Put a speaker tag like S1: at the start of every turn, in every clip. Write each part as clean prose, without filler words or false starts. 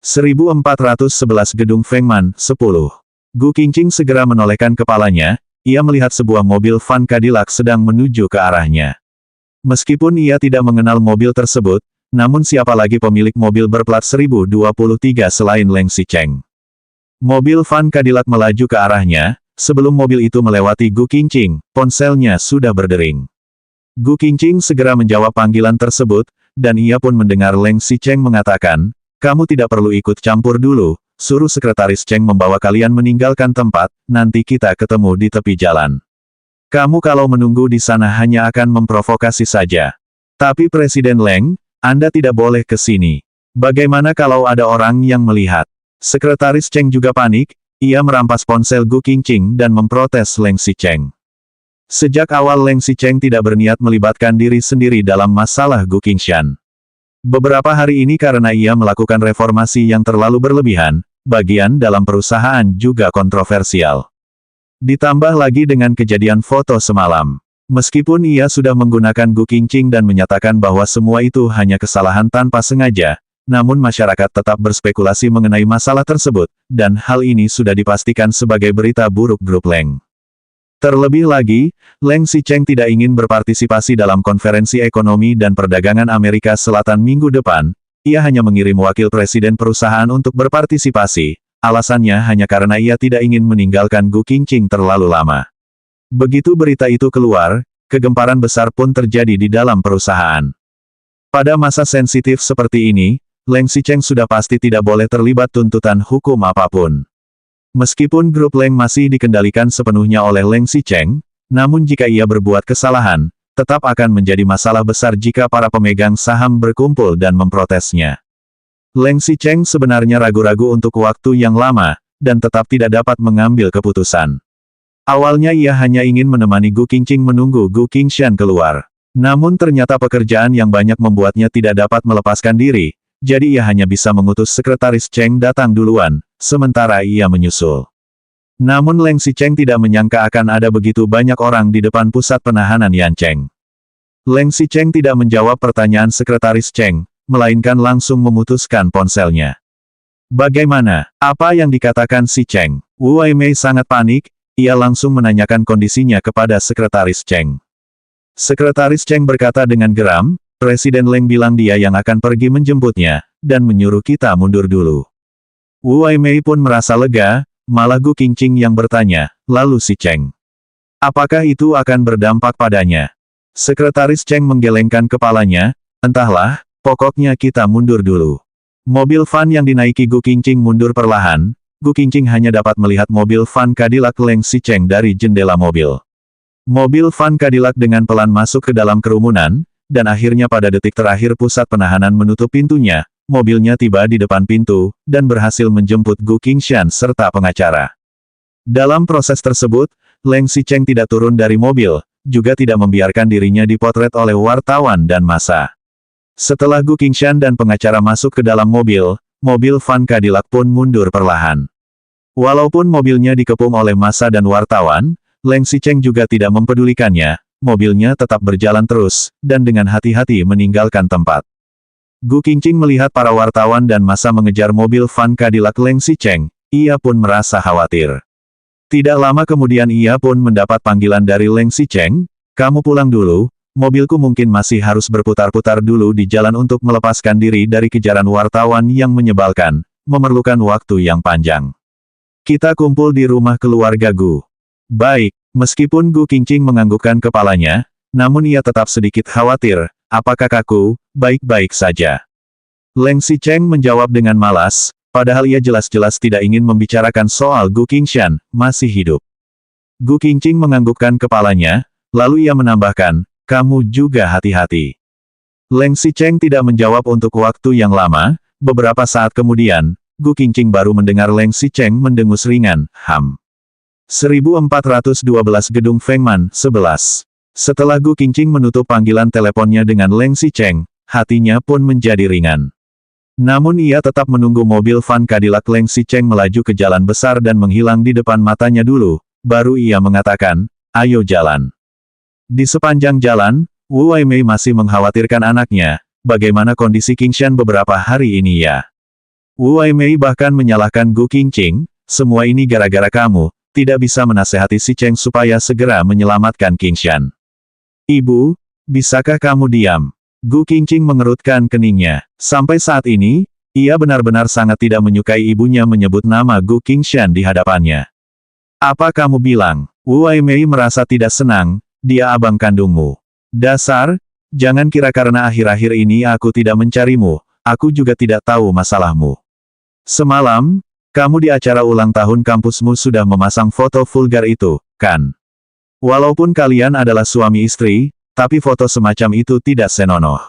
S1: 1411 Gedung Fengman, 10. Gu Qingqing segera menolehkan kepalanya, ia melihat sebuah mobil van Cadillac sedang menuju ke arahnya. Meskipun ia tidak mengenal mobil tersebut, namun siapa lagi pemilik mobil berplat 1023 selain Leng Xicheng. Mobil van Cadillac melaju ke arahnya, sebelum mobil itu melewati Gu Qingqing, ponselnya sudah berdering. Gu Qingqing segera menjawab panggilan tersebut, dan ia pun mendengar Leng Xicheng mengatakan, "Kamu tidak perlu ikut campur dulu, suruh sekretaris Cheng membawa kalian meninggalkan tempat, nanti kita ketemu di tepi jalan. Kamu kalau menunggu di sana hanya akan memprovokasi saja. Tapi Presiden Leng, Anda tidak boleh ke sini. Bagaimana kalau ada orang yang melihat?" Sekretaris Cheng juga panik, ia merampas ponsel Gu Qingqing dan memprotes Leng Xicheng. Sejak awal Leng Xicheng tidak berniat melibatkan diri sendiri dalam masalah Gu Qingshan. Beberapa hari ini karena ia melakukan reformasi yang terlalu berlebihan, bagian dalam perusahaan juga kontroversial. Ditambah lagi dengan kejadian foto semalam. Meskipun ia sudah menggunakan Gu Qingqing dan menyatakan bahwa semua itu hanya kesalahan tanpa sengaja, namun masyarakat tetap berspekulasi mengenai masalah tersebut, dan hal ini sudah dipastikan sebagai berita buruk grup Leng. Terlebih lagi, Leng Xicheng tidak ingin berpartisipasi dalam konferensi ekonomi dan perdagangan Amerika Selatan minggu depan, ia hanya mengirim wakil presiden perusahaan untuk berpartisipasi, alasannya hanya karena ia tidak ingin meninggalkan Gu Qingqing terlalu lama. Begitu berita itu keluar, kegemparan besar pun terjadi di dalam perusahaan. Pada masa sensitif seperti ini, Leng Xicheng sudah pasti tidak boleh terlibat tuntutan hukum apapun. Meskipun grup Leng masih dikendalikan sepenuhnya oleh Leng Xicheng, namun jika ia berbuat kesalahan, tetap akan menjadi masalah besar jika para pemegang saham berkumpul dan memprotesnya. Leng Xicheng sebenarnya ragu-ragu untuk waktu yang lama, dan tetap tidak dapat mengambil keputusan. Awalnya ia hanya ingin menemani Gu Qingqing menunggu Gu Qingshan keluar. Namun ternyata pekerjaan yang banyak membuatnya tidak dapat melepaskan diri, jadi ia hanya bisa mengutus sekretaris Cheng datang duluan, sementara ia menyusul. Namun Leng Xicheng tidak menyangka akan ada begitu banyak orang di depan pusat penahanan Yancheng. Leng Xicheng tidak menjawab pertanyaan sekretaris Cheng, melainkan langsung memutuskan ponselnya. "Bagaimana? Apa yang dikatakan Xicheng?" Wu Weimei sangat panik, ia langsung menanyakan kondisinya kepada sekretaris Cheng. Sekretaris Cheng berkata dengan geram, "Presiden Leng bilang dia yang akan pergi menjemputnya, dan menyuruh kita mundur dulu." Wu Weimei pun merasa lega, malah Gu Qingqing yang bertanya, "Lalu Xicheng, apakah itu akan berdampak padanya?" Sekretaris Cheng menggelengkan kepalanya, "Entahlah, pokoknya kita mundur dulu." Mobil van yang dinaiki Gu Qingqing mundur perlahan, Gu Qingqing hanya dapat melihat mobil van Cadillac Leng Xicheng dari jendela mobil. Mobil van Cadillac dengan pelan masuk ke dalam kerumunan, dan akhirnya pada detik terakhir pusat penahanan menutup pintunya, mobilnya tiba di depan pintu, dan berhasil menjemput Gu Qingshan serta pengacara. Dalam proses tersebut, Leng Xicheng tidak turun dari mobil, juga tidak membiarkan dirinya dipotret oleh wartawan dan massa. Setelah Gu Qingshan dan pengacara masuk ke dalam mobil, mobil van Cadillac pun mundur perlahan. Walaupun mobilnya dikepung oleh massa dan wartawan, Leng Xicheng juga tidak mempedulikannya, mobilnya tetap berjalan terus, dan dengan hati-hati meninggalkan tempat. Gu Qingqing melihat para wartawan dan massa mengejar mobil van Cadillac Leng Xicheng, ia pun merasa khawatir. Tidak lama kemudian ia pun mendapat panggilan dari Leng Xicheng, "Kamu pulang dulu, mobilku mungkin masih harus berputar-putar dulu di jalan untuk melepaskan diri dari kejaran wartawan yang menyebalkan, memerlukan waktu yang panjang. Kita kumpul di rumah keluarga Gu." "Baik." Meskipun Gu Qingqing menganggukkan kepalanya, namun ia tetap sedikit khawatir, "Apakah kakku baik-baik saja?" Leng Xicheng menjawab dengan malas, padahal ia jelas-jelas tidak ingin membicarakan soal Gu Qingshan, masih hidup. Gu Qingqing menganggukkan kepalanya, lalu ia menambahkan, "Kamu juga hati-hati." Leng Xicheng tidak menjawab untuk waktu yang lama, beberapa saat kemudian, Gu Qingqing baru mendengar Leng Xicheng mendengus ringan, "Ham." 1412 Gedung Fengman, 11. Setelah Gu Qingqing menutup panggilan teleponnya dengan Leng Xicheng, hatinya pun menjadi ringan. Namun ia tetap menunggu mobil van Cadillac Leng Xicheng melaju ke jalan besar dan menghilang di depan matanya dulu, baru ia mengatakan, "Ayo jalan." Di sepanjang jalan, Wu Weimei masih mengkhawatirkan anaknya, bagaimana kondisi Qingshan beberapa hari ini ya. Wu Weimei bahkan menyalahkan Gu Qingqing, semua ini gara-gara kamu, tidak bisa menasehati si Cheng supaya segera menyelamatkan Qingshan. Ibu, bisakah kamu diam? Gu Qingqing mengerutkan keningnya. Sampai saat ini, ia benar-benar sangat tidak menyukai ibunya menyebut nama Gu Qingshan di hadapannya. Apa kamu bilang? Wu Weimei merasa tidak senang, dia abang kandungmu. Dasar, jangan kira karena akhir-akhir ini aku tidak mencarimu, aku juga tidak tahu masalahmu. Semalam, kamu di acara ulang tahun kampusmu sudah memasang foto vulgar itu, kan? Walaupun kalian adalah suami istri, tapi foto semacam itu tidak senonoh.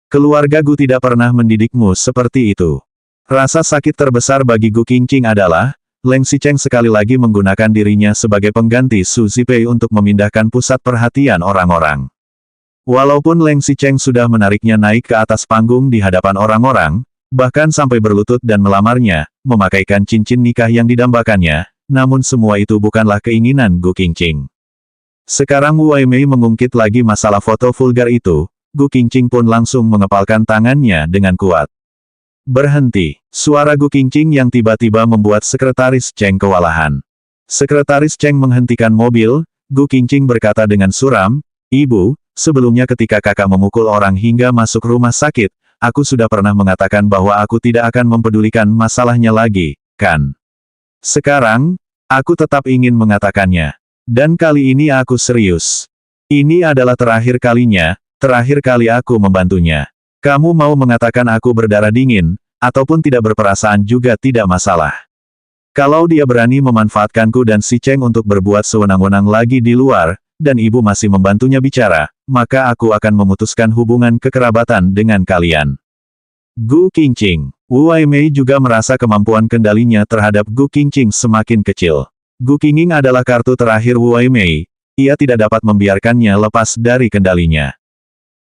S1: Keluarga Gu tidak pernah mendidikmu seperti itu. Rasa sakit terbesar bagi Gu Qingqing adalah, Leng Xicheng sekali lagi menggunakan dirinya sebagai pengganti Su Zipei untuk memindahkan pusat perhatian orang-orang. Walaupun Leng Xicheng sudah menariknya naik ke atas panggung di hadapan orang-orang, bahkan sampai berlutut dan melamarnya, memakaikan cincin nikah yang didambakannya, namun semua itu bukanlah keinginan Gu Qingqing. Sekarang Wu Weimei mengungkit lagi masalah foto vulgar itu, Gu Qingqing pun langsung mengepalkan tangannya dengan kuat. Berhenti, suara Gu Qingqing yang tiba-tiba membuat Sekretaris Cheng kewalahan. Sekretaris Cheng menghentikan mobil, Gu Qingqing berkata dengan suram, Ibu, sebelumnya ketika kakak memukul orang hingga masuk rumah sakit, aku sudah pernah mengatakan bahwa aku tidak akan mempedulikan masalahnya lagi, kan? Sekarang, aku tetap ingin mengatakannya. Dan kali ini aku serius. Ini adalah terakhir kalinya, terakhir kali aku membantunya. Kamu mau mengatakan aku berdarah dingin, ataupun tidak berperasaan juga tidak masalah. Kalau dia berani memanfaatkanku dan si Cheng untuk berbuat sewenang-wenang lagi di luar, dan ibu masih membantunya bicara, maka aku akan memutuskan hubungan kekerabatan dengan kalian. Gu Qingqing. Wu Weimei juga merasa kemampuan kendalinya terhadap Gu Qingqing semakin kecil. Gu Qingqing adalah kartu terakhir Wu Weimei, ia tidak dapat membiarkannya lepas dari kendalinya.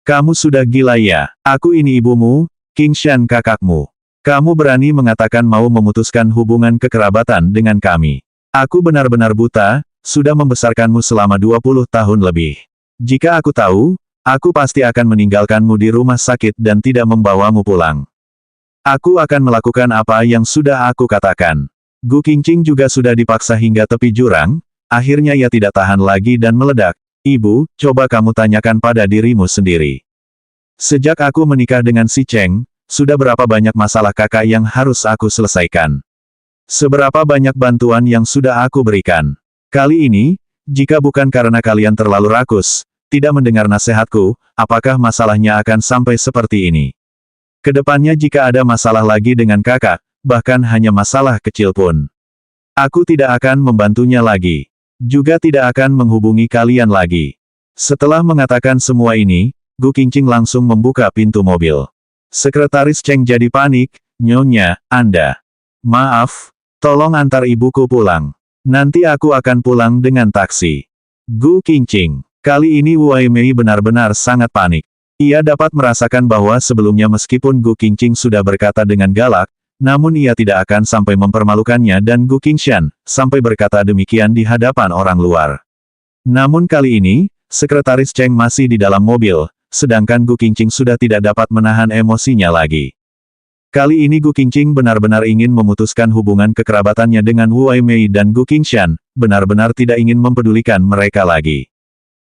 S1: Kamu sudah gila ya, aku ini ibumu, Qingshan kakakmu. Kamu berani mengatakan mau memutuskan hubungan kekerabatan dengan kami. Aku benar-benar buta, sudah membesarkanmu selama 20 tahun lebih. Jika aku tahu, aku pasti akan meninggalkanmu di rumah sakit dan tidak membawamu pulang. Aku akan melakukan apa yang sudah aku katakan. Gu Qingqing juga sudah dipaksa hingga tepi jurang, akhirnya ia tidak tahan lagi dan meledak, Ibu, coba kamu tanyakan pada dirimu sendiri. Sejak aku menikah dengan si Cheng, sudah berapa banyak masalah kakak yang harus aku selesaikan? Seberapa banyak bantuan yang sudah aku berikan? Kali ini, jika bukan karena kalian terlalu rakus, tidak mendengar nasihatku, apakah masalahnya akan sampai seperti ini? Kedepannya jika ada masalah lagi dengan kakak, bahkan hanya masalah kecil pun, aku tidak akan membantunya lagi. Juga tidak akan menghubungi kalian lagi. Setelah mengatakan semua ini, Gu Qingqing langsung membuka pintu mobil. Sekretaris Cheng jadi panik, Nyonya, Anda. Maaf, tolong antar ibuku pulang. Nanti aku akan pulang dengan taksi. Gu Qingqing. Kali ini Wu Weimei benar-benar sangat panik. Ia dapat merasakan bahwa sebelumnya meskipun Gu Qingqing sudah berkata dengan galak, namun ia tidak akan sampai mempermalukannya dan Gu Qingshan, sampai berkata demikian di hadapan orang luar. Namun kali ini, Sekretaris Cheng masih di dalam mobil, sedangkan Gu Qingqing sudah tidak dapat menahan emosinya lagi. Kali ini Gu Qingqing benar-benar ingin memutuskan hubungan kekerabatannya dengan Wu Weimei dan Gu Qingshan, benar-benar tidak ingin mempedulikan mereka lagi.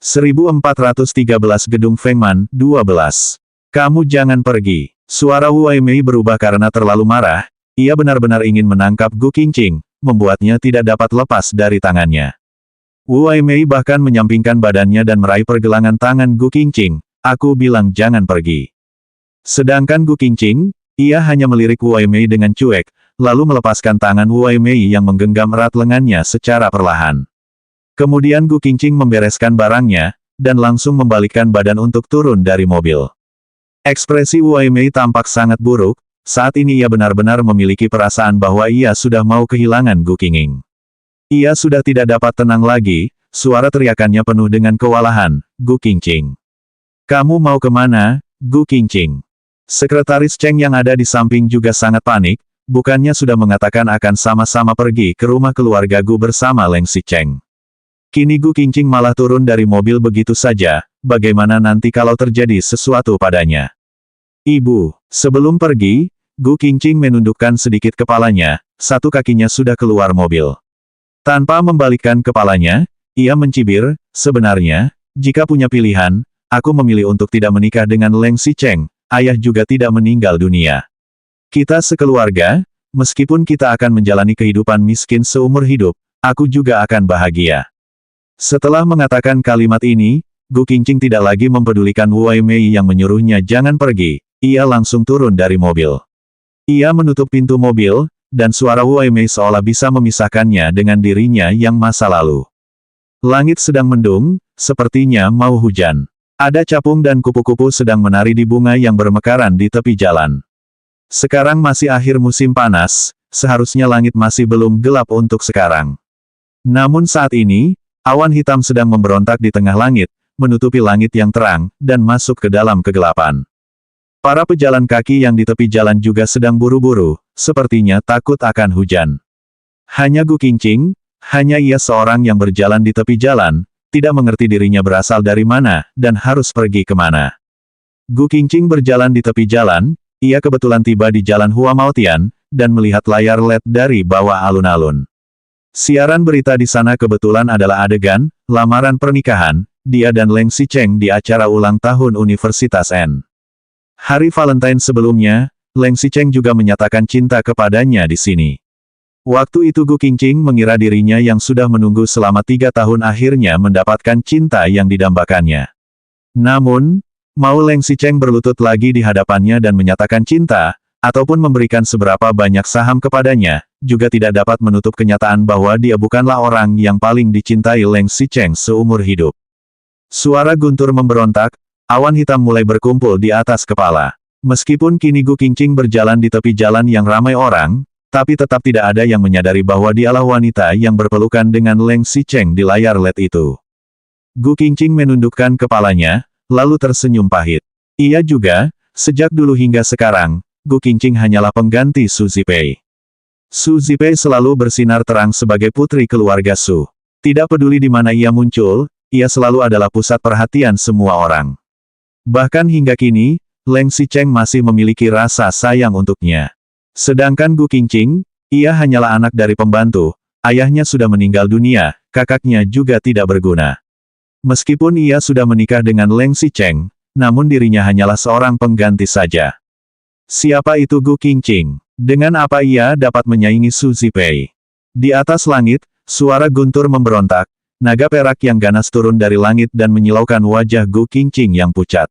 S1: 1413 Gedung Fengman, 12. Kamu jangan pergi. Suara Wu Weimei berubah karena terlalu marah, ia benar-benar ingin menangkap Gu Qingqing, membuatnya tidak dapat lepas dari tangannya. Wu Weimei bahkan menyampingkan badannya dan meraih pergelangan tangan Gu Qingqing, aku bilang jangan pergi. Sedangkan Gu Qingqing, ia hanya melirik Wu Weimei dengan cuek, lalu melepaskan tangan Wu Weimei yang menggenggam erat lengannya secara perlahan. Kemudian Gu Qingqing membereskan barangnya, dan langsung membalikkan badan untuk turun dari mobil. Ekspresi Wu Weimei tampak sangat buruk, saat ini ia benar-benar memiliki perasaan bahwa ia sudah mau kehilangan Gu Qingqing. Ia sudah tidak dapat tenang lagi, suara teriakannya penuh dengan kewalahan, Gu Qingqing. Kamu mau kemana, Gu Qingqing? Sekretaris Cheng yang ada di samping juga sangat panik, bukannya sudah mengatakan akan sama-sama pergi ke rumah keluarga Gu bersama Leng Xicheng. Kini Gu Qingqing malah turun dari mobil begitu saja, bagaimana nanti kalau terjadi sesuatu padanya? Ibu, sebelum pergi, Gu Qingqing menundukkan sedikit kepalanya, satu kakinya sudah keluar mobil. Tanpa membalikkan kepalanya, ia mencibir, sebenarnya, jika punya pilihan, aku memilih untuk tidak menikah dengan Leng Xicheng, ayah juga tidak meninggal dunia. Kita sekeluarga, meskipun kita akan menjalani kehidupan miskin seumur hidup, aku juga akan bahagia. Setelah mengatakan kalimat ini, Gu Qingqing tidak lagi mempedulikan Wu Weimei yang menyuruhnya jangan pergi, ia langsung turun dari mobil. Ia menutup pintu mobil, dan suara Wu Weimei seolah bisa memisahkannya dengan dirinya yang masa lalu. Langit sedang mendung, sepertinya mau hujan. Ada capung dan kupu-kupu sedang menari di bunga yang bermekaran di tepi jalan. Sekarang masih akhir musim panas, seharusnya langit masih belum gelap untuk sekarang. Namun saat ini, awan hitam sedang memberontak di tengah langit, menutupi langit yang terang, dan masuk ke dalam kegelapan. Para pejalan kaki yang di tepi jalan juga sedang buru-buru, sepertinya takut akan hujan. Hanya Gu Qingqing, hanya ia seorang yang berjalan di tepi jalan, tidak mengerti dirinya berasal dari mana, dan harus pergi kemana. Gu Qingqing berjalan di tepi jalan, ia kebetulan tiba di jalan Hua Maotian, dan melihat layar LED dari bawah alun-alun. Siaran berita di sana kebetulan adalah adegan, lamaran pernikahan, dia dan Leng Xicheng di acara ulang tahun Universitas N. Hari Valentine sebelumnya, Leng Xicheng juga menyatakan cinta kepadanya di sini. Waktu itu Gu Qingqing mengira dirinya yang sudah menunggu selama 3 tahun akhirnya mendapatkan cinta yang didambakannya. Namun, mau Leng Xicheng berlutut lagi di hadapannya dan menyatakan cinta, ataupun memberikan seberapa banyak saham kepadanya, juga tidak dapat menutup kenyataan bahwa dia bukanlah orang yang paling dicintai Leng Xicheng seumur hidup. Suara guntur memberontak, awan hitam mulai berkumpul di atas kepala. Meskipun kini Gu Qingqing berjalan di tepi jalan yang ramai orang, tapi tetap tidak ada yang menyadari bahwa dialah wanita yang berpelukan dengan Leng Xicheng di layar LED itu. Gu Qingqing menundukkan kepalanya, lalu tersenyum pahit. Ia juga, sejak dulu hingga sekarang, Gu Qingqing hanyalah pengganti Su Zipei. Su Zipei selalu bersinar terang sebagai putri keluarga Su. Tidak peduli di mana ia muncul, ia selalu adalah pusat perhatian semua orang. Bahkan hingga kini, Leng Xicheng masih memiliki rasa sayang untuknya. Sedangkan Gu Qingqing, ia hanyalah anak dari pembantu, ayahnya sudah meninggal dunia, kakaknya juga tidak berguna. Meskipun ia sudah menikah dengan Leng Xicheng, namun dirinya hanyalah seorang pengganti saja. Siapa itu Gu Qingqing? Dengan apa ia dapat menyaingi Su Zipei? Di atas langit, suara guntur memberontak, naga perak yang ganas turun dari langit dan menyilaukan wajah Gu Qingqing yang pucat.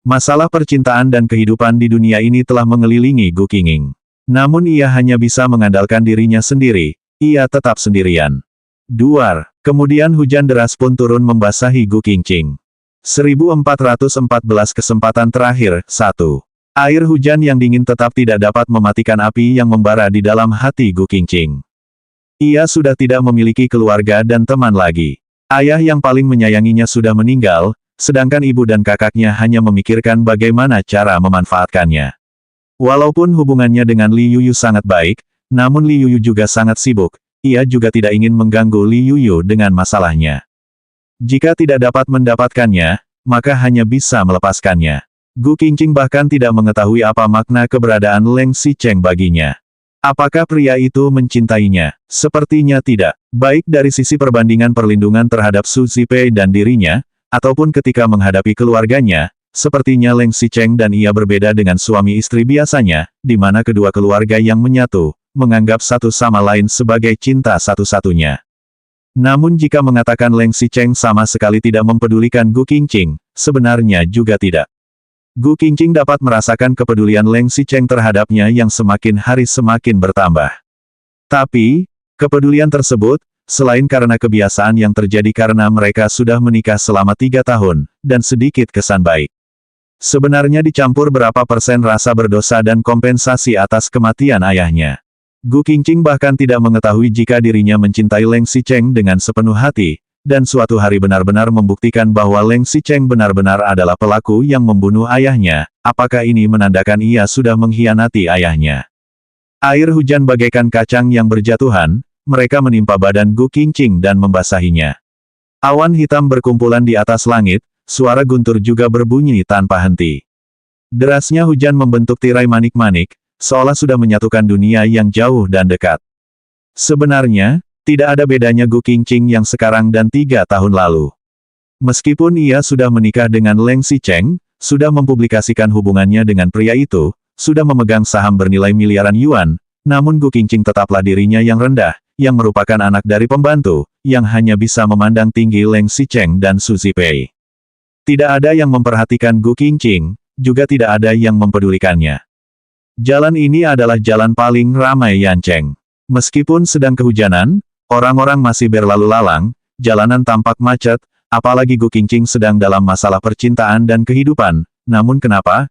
S1: Masalah percintaan dan kehidupan di dunia ini telah mengelilingi Gu Qingqing. Namun ia hanya bisa mengandalkan dirinya sendiri, ia tetap sendirian. Duar, kemudian hujan deras pun turun membasahi Gu Qingqing. 1414 kesempatan terakhir, 1. Air hujan yang dingin tetap tidak dapat mematikan api yang membara di dalam hati Gu Qingqing. Ia sudah tidak memiliki keluarga dan teman lagi. Ayah yang paling menyayanginya sudah meninggal, sedangkan ibu dan kakaknya hanya memikirkan bagaimana cara memanfaatkannya. Walaupun hubungannya dengan Li Yuyu sangat baik, namun Li Yuyu juga sangat sibuk, ia juga tidak ingin mengganggu Li Yuyu dengan masalahnya. Jika tidak dapat mendapatkannya, maka hanya bisa melepaskannya. Gu Qingqing bahkan tidak mengetahui apa makna keberadaan Leng Xicheng baginya. Apakah pria itu mencintainya? Sepertinya tidak. Baik dari sisi perbandingan perlindungan terhadap Su Zipei dan dirinya, ataupun ketika menghadapi keluarganya, sepertinya Leng Xicheng dan ia berbeda dengan suami istri biasanya, di mana kedua keluarga yang menyatu, menganggap satu sama lain sebagai cinta satu-satunya. Namun jika mengatakan Leng Xicheng sama sekali tidak mempedulikan Gu Qingqing, sebenarnya juga tidak. Gu Qingqing dapat merasakan kepedulian Leng Xicheng terhadapnya yang semakin hari semakin bertambah. Tapi, kepedulian tersebut, selain karena kebiasaan yang terjadi karena mereka sudah menikah selama 3 tahun, dan sedikit kesan baik. Sebenarnya dicampur berapa persen rasa berdosa dan kompensasi atas kematian ayahnya. Gu Qingqing bahkan tidak mengetahui jika dirinya mencintai Leng Xicheng dengan sepenuh hati, dan suatu hari benar-benar membuktikan bahwa Leng Xicheng benar-benar adalah pelaku yang membunuh ayahnya, apakah ini menandakan ia sudah mengkhianati ayahnya? Air hujan bagaikan kacang yang berjatuhan, mereka menimpa badan Gu Qingqing dan membasahinya. Awan hitam berkumpulan di atas langit, suara guntur juga berbunyi tanpa henti. Derasnya hujan membentuk tirai manik-manik, seolah sudah menyatukan dunia yang jauh dan dekat. Sebenarnya, tidak ada bedanya Gu Qingqing yang sekarang dan 3 tahun lalu. Meskipun ia sudah menikah dengan Leng Xicheng, sudah mempublikasikan hubungannya dengan pria itu, sudah memegang saham bernilai miliaran yuan, namun Gu Qingqing tetaplah dirinya yang rendah, yang merupakan anak dari pembantu, yang hanya bisa memandang tinggi Leng Xicheng dan Su Zipei. Tidak ada yang memperhatikan Gu Qingqing, juga tidak ada yang mempedulikannya. Jalan ini adalah jalan paling ramai Yancheng. Meskipun sedang kehujanan, orang-orang masih berlalu lalang, jalanan tampak macet, apalagi Gu Qingqing sedang dalam masalah percintaan dan kehidupan. Namun kenapa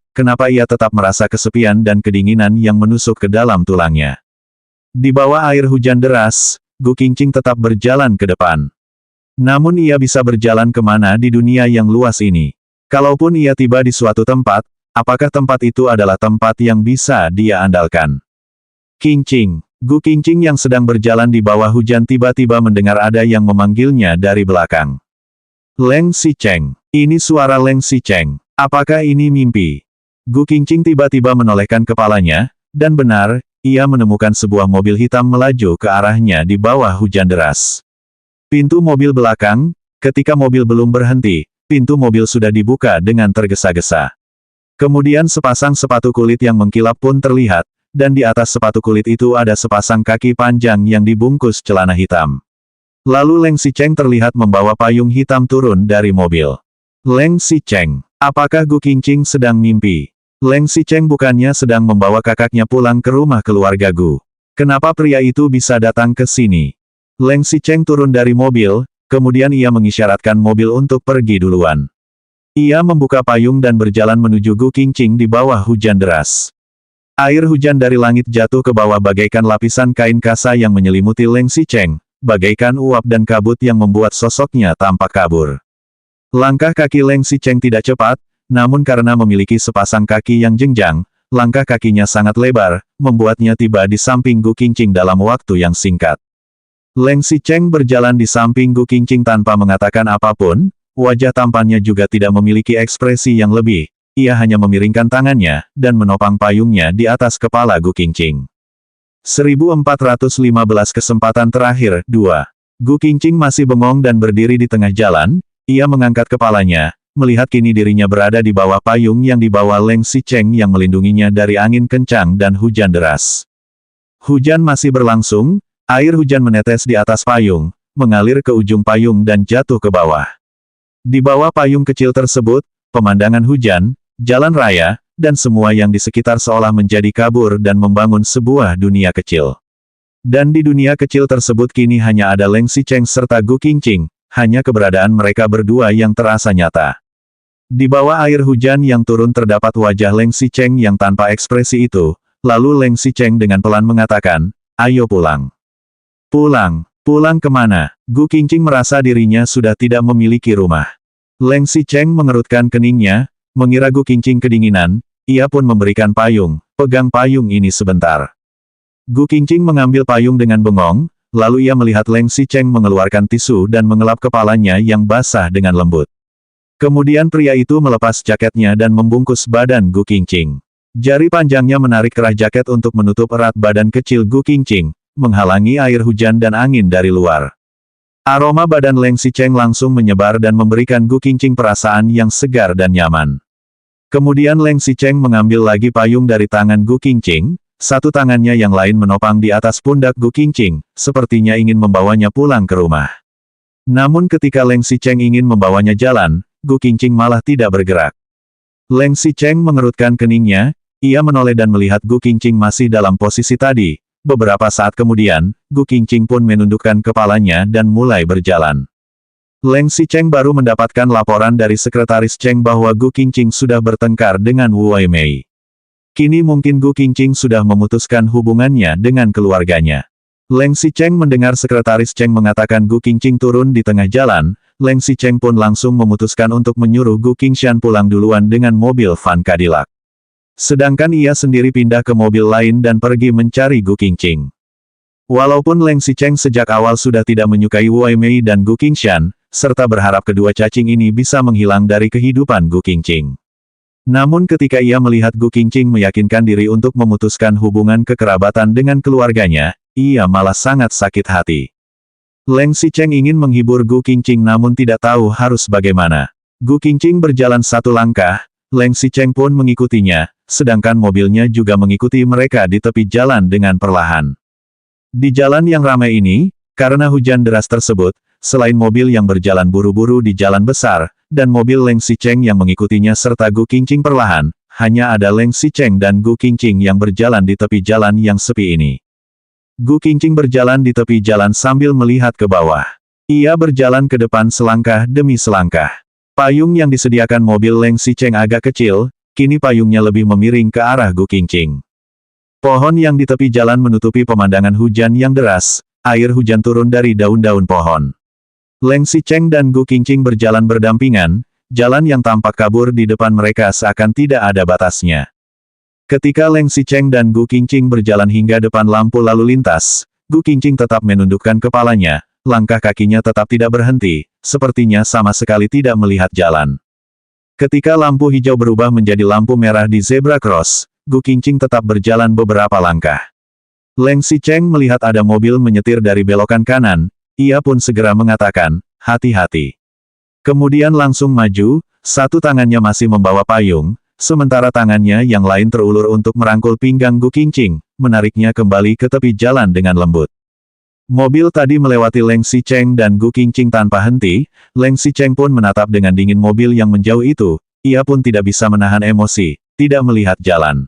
S1: ia tetap merasa kesepian dan kedinginan yang menusuk ke dalam tulangnya. Di bawah air hujan deras, Gu Qingqing tetap berjalan ke depan. Namun ia bisa berjalan kemana di dunia yang luas ini? Kalaupun ia tiba di suatu tempat, apakah tempat itu adalah tempat yang bisa dia andalkan? Qingqing. Gu Qingqing yang sedang berjalan di bawah hujan tiba-tiba mendengar ada yang memanggilnya dari belakang. Leng Xicheng. Ini suara Leng Xicheng. Apakah ini mimpi? Gu Qingqing tiba-tiba menolehkan kepalanya, dan benar, ia menemukan sebuah mobil hitam melaju ke arahnya di bawah hujan deras. Pintu mobil belakang, ketika mobil belum berhenti, pintu mobil sudah dibuka dengan tergesa-gesa. Kemudian sepasang sepatu kulit yang mengkilap pun terlihat, dan di atas sepatu kulit itu ada sepasang kaki panjang yang dibungkus celana hitam. Lalu Leng Xicheng terlihat membawa payung hitam turun dari mobil. Leng Xicheng, apakah Gu Qingqing sedang mimpi? Leng Xicheng bukannya sedang membawa kakaknya pulang ke rumah keluarga Gu. Kenapa pria itu bisa datang ke sini? Leng Xicheng turun dari mobil, kemudian ia mengisyaratkan mobil untuk pergi duluan. Ia membuka payung dan berjalan menuju Gu Qingqing di bawah hujan deras. Air hujan dari langit jatuh ke bawah bagaikan lapisan kain kasa yang menyelimuti Leng Xicheng, bagaikan uap dan kabut yang membuat sosoknya tampak kabur. Langkah kaki Leng Xicheng tidak cepat, namun karena memiliki sepasang kaki yang jenjang, langkah kakinya sangat lebar, membuatnya tiba di samping Gu Qingqing dalam waktu yang singkat. Leng Xicheng berjalan di samping Gu Qingqing tanpa mengatakan apapun, wajah tampannya juga tidak memiliki ekspresi yang lebih. Ia hanya memiringkan tangannya, dan menopang payungnya di atas kepala Gu Qingqing. 1415 kesempatan terakhir, 2. Gu Qingqing masih bengong dan berdiri di tengah jalan, ia mengangkat kepalanya, melihat kini dirinya berada di bawah payung yang dibawa Leng Xicheng yang melindunginya dari angin kencang dan hujan deras. Hujan masih berlangsung, air hujan menetes di atas payung, mengalir ke ujung payung dan jatuh ke bawah. Di bawah payung kecil tersebut, pemandangan hujan, jalan raya, dan semua yang di sekitar seolah menjadi kabur dan membangun sebuah dunia kecil. Dan di dunia kecil tersebut kini hanya ada Leng Xicheng serta Gu Qingqing, hanya keberadaan mereka berdua yang terasa nyata. Di bawah air hujan yang turun terdapat wajah Leng Xicheng yang tanpa ekspresi itu, lalu Leng Xicheng dengan pelan mengatakan, "Ayo pulang." Pulang? Pulang kemana? Gu Qingqing merasa dirinya sudah tidak memiliki rumah. Leng Xicheng mengerutkan keningnya, mengira Gu Qingqing kedinginan, ia pun memberikan payung, pegang payung ini sebentar. Gu Qingqing mengambil payung dengan bengong, lalu ia melihat Leng Xicheng mengeluarkan tisu dan mengelap kepalanya yang basah dengan lembut. Kemudian pria itu melepas jaketnya dan membungkus badan Gu Qingqing. Jari panjangnya menarik kerah jaket untuk menutup erat badan kecil Gu Qingqing, menghalangi air hujan dan angin dari luar. Aroma badan Leng Xicheng langsung menyebar dan memberikan Gu Qingqing perasaan yang segar dan nyaman. Kemudian Leng Xicheng mengambil lagi payung dari tangan Gu Qingqing, satu tangannya yang lain menopang di atas pundak Gu Qingqing, sepertinya ingin membawanya pulang ke rumah. Namun ketika Leng Xicheng ingin membawanya jalan, Gu Qingqing malah tidak bergerak. Leng Xicheng mengerutkan keningnya, ia menoleh dan melihat Gu Qingqing masih dalam posisi tadi. Beberapa saat kemudian, Gu Qingqing pun menundukkan kepalanya dan mulai berjalan. Leng Xicheng baru mendapatkan laporan dari sekretaris Cheng bahwa Gu Qingqing sudah bertengkar dengan Wu Weimei. Kini mungkin Gu Qingqing sudah memutuskan hubungannya dengan keluarganya. Leng Xicheng mendengar sekretaris Cheng mengatakan Gu Qingqing turun di tengah jalan, Leng Xicheng pun langsung memutuskan untuk menyuruh Gu Qingshan pulang duluan dengan mobil van Cadillac. Sedangkan ia sendiri pindah ke mobil lain dan pergi mencari Gu Qingqing. Walaupun Leng Xicheng sejak awal sudah tidak menyukai Wu Weimei dan Gu Qingshan, serta berharap kedua cacing ini bisa menghilang dari kehidupan Gu Qingqing. Namun ketika ia melihat Gu Qingqing meyakinkan diri untuk memutuskan hubungan kekerabatan dengan keluarganya, ia malah sangat sakit hati. Leng Xicheng ingin menghibur Gu Qingqing namun tidak tahu harus bagaimana. Gu Qingqing berjalan satu langkah, Leng Xicheng pun mengikutinya, sedangkan mobilnya juga mengikuti mereka di tepi jalan dengan perlahan. Di jalan yang ramai ini, karena hujan deras tersebut, selain mobil yang berjalan buru-buru di jalan besar, dan mobil Leng Xicheng yang mengikutinya serta Gu Qingqing perlahan, hanya ada Leng Xicheng dan Gu Qingqing yang berjalan di tepi jalan yang sepi ini. Gu Qingqing berjalan di tepi jalan sambil melihat ke bawah. Ia berjalan ke depan selangkah demi selangkah. Payung yang disediakan mobil Leng Xicheng agak kecil, kini payungnya lebih memiring ke arah Gu Qingqing. Pohon yang di tepi jalan menutupi pemandangan hujan yang deras, air hujan turun dari daun-daun pohon. Leng Xicheng dan Gu Qingqing berjalan berdampingan, jalan yang tampak kabur di depan mereka seakan tidak ada batasnya. Ketika Leng Xicheng dan Gu Qingqing berjalan hingga depan lampu lalu lintas, Gu Qingqing tetap menundukkan kepalanya, langkah kakinya tetap tidak berhenti, sepertinya sama sekali tidak melihat jalan. Ketika lampu hijau berubah menjadi lampu merah di zebra cross, Gu Qingqing tetap berjalan beberapa langkah. Leng Xicheng melihat ada mobil menyetir dari belokan kanan, ia pun segera mengatakan, hati-hati. Kemudian langsung maju, satu tangannya masih membawa payung, sementara tangannya yang lain terulur untuk merangkul pinggang Gu Qingqing, menariknya kembali ke tepi jalan dengan lembut. Mobil tadi melewati Leng Xicheng dan Gu Qingqing tanpa henti, Leng Xicheng pun menatap dengan dingin mobil yang menjauh itu, ia pun tidak bisa menahan emosi, tidak melihat jalan.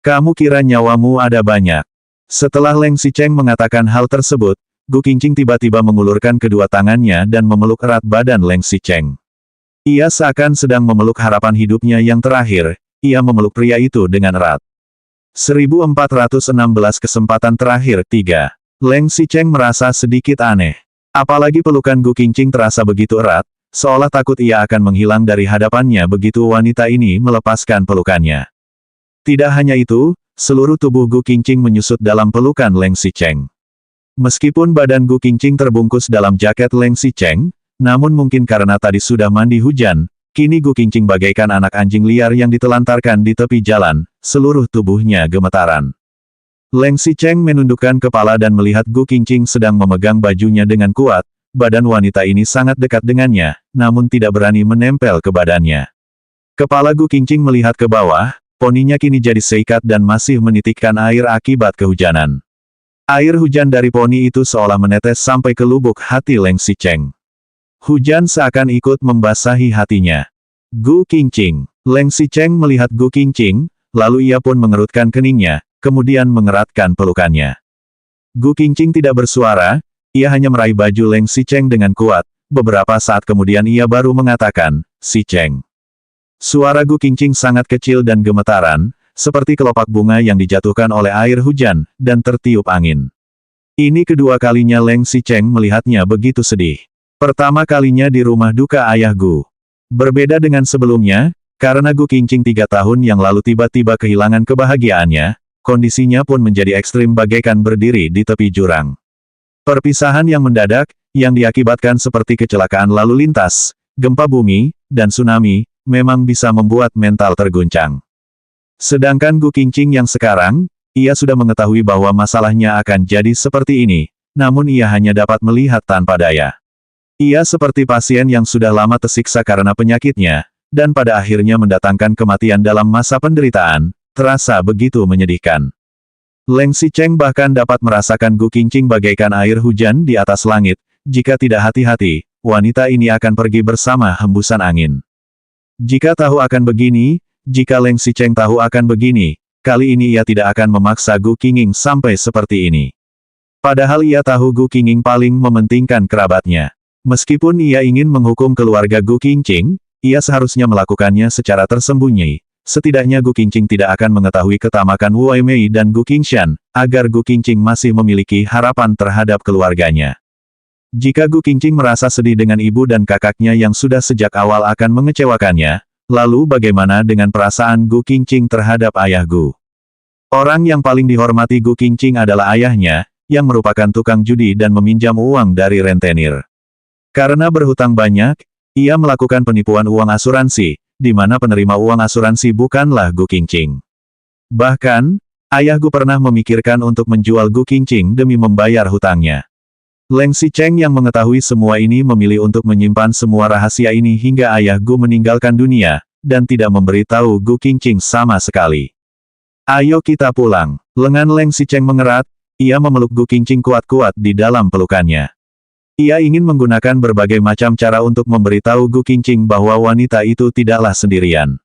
S1: Kamu kira nyawamu ada banyak? Setelah Leng Xicheng mengatakan hal tersebut, Gu Qingqing tiba-tiba mengulurkan kedua tangannya dan memeluk erat badan Leng Xicheng. Ia seakan sedang memeluk harapan hidupnya yang terakhir, ia memeluk pria itu dengan erat. 1416 kesempatan terakhir 3. Leng Xicheng merasa sedikit aneh. Apalagi pelukan Gu Qingqing terasa begitu erat, seolah takut ia akan menghilang dari hadapannya begitu wanita ini melepaskan pelukannya. Tidak hanya itu, seluruh tubuh Gu Qingqing menyusut dalam pelukan Leng Xicheng. Meskipun badan Gu Qingqing terbungkus dalam jaket Leng Xicheng, namun mungkin karena tadi sudah mandi hujan, kini Gu Qingqing bagaikan anak anjing liar yang ditelantarkan di tepi jalan, seluruh tubuhnya gemetaran. Leng Xicheng menundukkan kepala dan melihat Gu Qingqing sedang memegang bajunya dengan kuat, badan wanita ini sangat dekat dengannya, namun tidak berani menempel ke badannya. Kepala Gu Qingqing melihat ke bawah, poninya kini jadi seikat dan masih menitikkan air akibat kehujanan. Air hujan dari poni itu seolah menetes sampai ke lubuk hati Leng Xicheng. Hujan seakan ikut membasahi hatinya. Gu Qingqing. Leng Xicheng melihat Gu Qingqing, lalu ia pun mengerutkan keningnya, kemudian mengeratkan pelukannya. Gu Qingqing tidak bersuara, ia hanya meraih baju Leng Xicheng dengan kuat, beberapa saat kemudian ia baru mengatakan, Xicheng. Suara Gu Qingqing sangat kecil dan gemetaran, seperti kelopak bunga yang dijatuhkan oleh air hujan, dan tertiup angin. Ini kedua kalinya Leng Xicheng melihatnya begitu sedih. Pertama kalinya di rumah duka ayah Gu. Berbeda dengan sebelumnya, karena Gu Qingqing 3 tahun yang lalu tiba-tiba kehilangan kebahagiaannya, kondisinya pun menjadi ekstrim bagaikan berdiri di tepi jurang. Perpisahan yang mendadak, yang diakibatkan seperti kecelakaan lalu lintas, gempa bumi, dan tsunami, memang bisa membuat mental terguncang. Sedangkan Gu Qingqing yang sekarang, ia sudah mengetahui bahwa masalahnya akan jadi seperti ini, namun ia hanya dapat melihat tanpa daya. Ia seperti pasien yang sudah lama tersiksa karena penyakitnya, dan pada akhirnya mendatangkan kematian dalam masa penderitaan, terasa begitu menyedihkan. Leng Xicheng bahkan dapat merasakan Gu Qingqing bagaikan air hujan di atas langit, jika tidak hati-hati, wanita ini akan pergi bersama hembusan angin. Jika tahu akan begini, jika Leng Xicheng tahu akan begini, kali ini ia tidak akan memaksa Gu Qingqing sampai seperti ini. Padahal ia tahu Gu Qingqing paling mementingkan kerabatnya. Meskipun ia ingin menghukum keluarga Gu Qingqing, ia seharusnya melakukannya secara tersembunyi. Setidaknya Gu Qingqing tidak akan mengetahui ketamakan Wu Weimei dan Gu Qingshan, agar Gu Qingqing masih memiliki harapan terhadap keluarganya. Jika Gu Qingqing merasa sedih dengan ibu dan kakaknya yang sudah sejak awal akan mengecewakannya, lalu bagaimana dengan perasaan Gu Qingqing terhadap ayah Gu? Orang yang paling dihormati Gu Qingqing adalah ayahnya, yang merupakan tukang judi dan meminjam uang dari rentenir. Karena berhutang banyak, ia melakukan penipuan uang asuransi, di mana penerima uang asuransi bukanlah Gu Qingqing. Bahkan, ayah Gu pernah memikirkan untuk menjual Gu Qingqing demi membayar hutangnya. Leng Xicheng yang mengetahui semua ini memilih untuk menyimpan semua rahasia ini hingga ayah Gu meninggalkan dunia, dan tidak memberitahu Gu Qingqing sama sekali. Ayo kita pulang. Lengan Leng Xicheng mengerat, ia memeluk Gu Qingqing kuat-kuat di dalam pelukannya. Ia ingin menggunakan berbagai macam cara untuk memberitahu Gu Qingqing bahwa wanita itu tidaklah sendirian.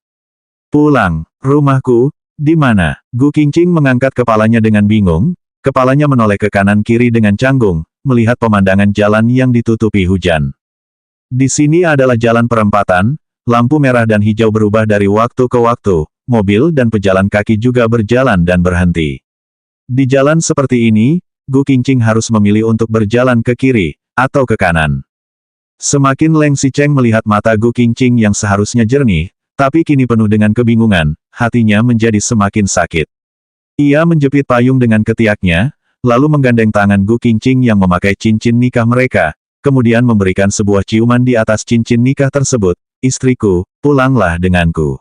S1: Pulang, rumahku, di mana? Gu Qingqing mengangkat kepalanya dengan bingung, kepalanya menoleh ke kanan kiri dengan canggung, melihat pemandangan jalan yang ditutupi hujan. Di sini adalah jalan perempatan, lampu merah dan hijau berubah dari waktu ke waktu, mobil dan pejalan kaki juga berjalan dan berhenti. Di jalan seperti ini, Gu Qingqing harus memilih untuk berjalan ke kiri, atau ke kanan. Semakin Leng Xicheng melihat mata Gu Qingqing yang seharusnya jernih, tapi kini penuh dengan kebingungan, hatinya menjadi semakin sakit. Ia menjepit payung dengan ketiaknya, lalu menggandeng tangan Gu Qingqing yang memakai cincin nikah mereka, kemudian memberikan sebuah ciuman di atas cincin nikah tersebut. Istriku, pulanglah denganku.